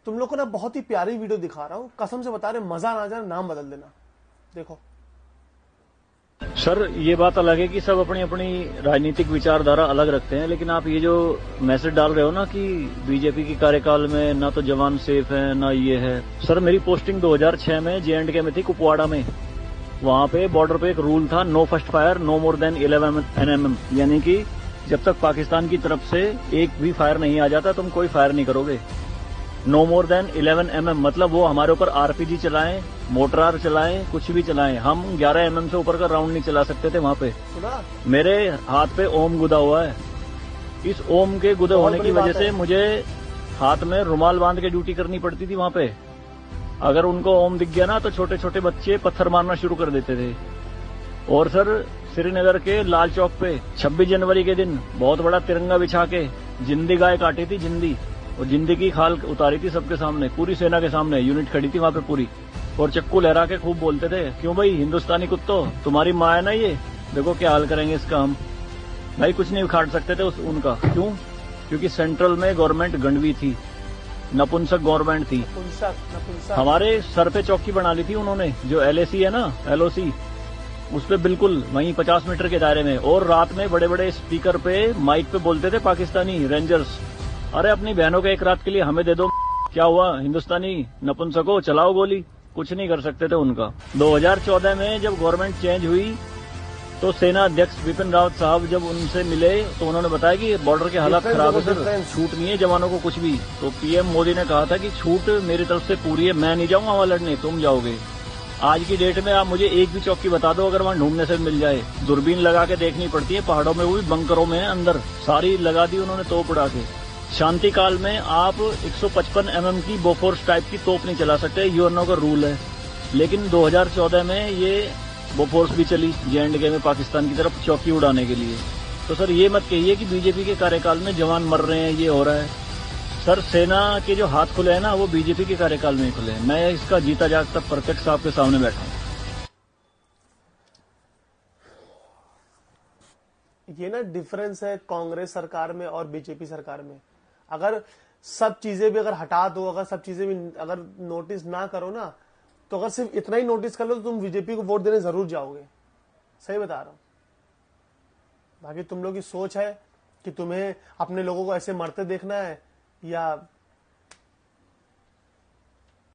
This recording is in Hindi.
तुम लोग को ना बहुत ही प्यारी वीडियो दिखा रहा हूं, कसम से बता रहे, मजा ना आ जाए नाम बदल देना। देखो सर, ये बात अलग है कि सब अपनी अपनी राजनीतिक विचारधारा अलग रखते हैं, लेकिन आप ये जो मैसेज डाल रहे हो ना कि बीजेपी की कार्यकाल में ना तो जवान सेफ है ना ये है। सर, मेरी पोस्टिंग 2006 में J&K में थी, कुपवाड़ा में। वहां पे बॉर्डर पे एक रूल था, no first fire no more than 11 NM, यानी कि जब तक पाकिस्तान की तरफ से एक भी फायर नहीं आ जाता तुम कोई फायर नहीं करोगे। नो मोर देन 11 mm मतलब वो हमारे ऊपर RPG चलाएं, मोटरार चलाएं, कुछ भी चलाएं, हम 11 mm से ऊपर का राउंड नहीं चला सकते थे वहां पे। मेरे हाथ पे ओम गुदा हुआ है। इस ओम के गुदे होने की वजह से मुझे हाथ में रुमाल बांध के ड्यूटी करनी पड़ती थी वहां पे। अगर उनको ओम दिख गया ना तो छोटे छोटे बच्चे पत्थर मारना शुरू कर देते थे। और सर, श्रीनगर के लाल चौक पे 26 जनवरी के दिन बहुत बड़ा तिरंगा बिछा के जिंदी गाय काटी थी, जिंदी, और जिंदी की खाल उतारी थी सबके सामने, पूरी सेना के सामने। यूनिट खड़ी थी वहां पे पूरी, और चक्कू लहरा के खूब बोलते थे, क्यों भाई हिंदुस्तानी कुत्तों, तुम्हारी माँ है ना ये, देखो क्या हाल करेंगे इसका हम। भाई कुछ नहीं उखाड़ सकते थे उनका। क्यों? क्योंकि सेंट्रल में गवर्नमेंट गंडवी थी, नपुंसक गवर्नमेंट थी। हमारे सर पे चौकी बना ली थी उन्होंने, जो LAC है ना, LOC, उस पे बिल्कुल वहीं 50 मीटर के दायरे में। और रात में बड़े बड़े स्पीकर पे माइक पे बोलते थे पाकिस्तानी रेंजर्स, अरे अपनी बहनों के एक रात के लिए हमें दे दो, क्या हुआ हिंदुस्तानी नपुंसको, चलाओ गोली। कुछ नहीं कर सकते थे उनका। 2014 में जब गवर्नमेंट चेंज हुई तो सेना अध्यक्ष बिपिन रावत साहब जब उनसे मिले तो उन्होंने बताया कि बॉर्डर के हालात खराब है सर, छूट नहीं है जवानों को कुछ भी। तो PM मोदी ने कहा था कि छूट मेरी तरफ से पूरी है, मैं नहीं जाऊंगा वहां लड़ने, तुम जाओगे। आज की डेट में आप मुझे एक भी चौकी बता दो अगर वहां ढूंढने से मिल जाए। दूरबीन लगा के देखनी पड़ती है पहाड़ों में, वो भी बंकरों में अंदर, सारी लगा दी उन्होंने तोप उड़ा के। शांति काल में आप 155 mm की बोफोर्स टाइप की तोप नहीं चला सकते, यूएनओ का रूल है। लेकिन 2014 में ये बोफोर्स भी चली J&K में पाकिस्तान की तरफ चौकी उड़ाने के लिए। तो सर ये मत कहिए कि बीजेपी के कार्यकाल में जवान मर रहे हैं, ये हो रहा है। सर, सेना के जो हाथ खुले हैं ना वो बीजेपी के कार्यकाल में ही खुले हैं। मैं इसका जीता जागता प्रत्यक्ष आपके सामने बैठा हूं। ये ना डिफरेंस है कांग्रेस सरकार में और बीजेपी सरकार में। अगर सब चीजें भी अगर हटा दो, अगर सब चीजें भी अगर नोटिस ना करो ना, तो अगर सिर्फ इतना ही नोटिस कर लो तो तुम बीजेपी को वोट देने जरूर जाओगे। सही बता रहा हूं। बाकी तुम लोग की सोच है कि तुम्हें अपने लोगों को ऐसे मरते देखना है या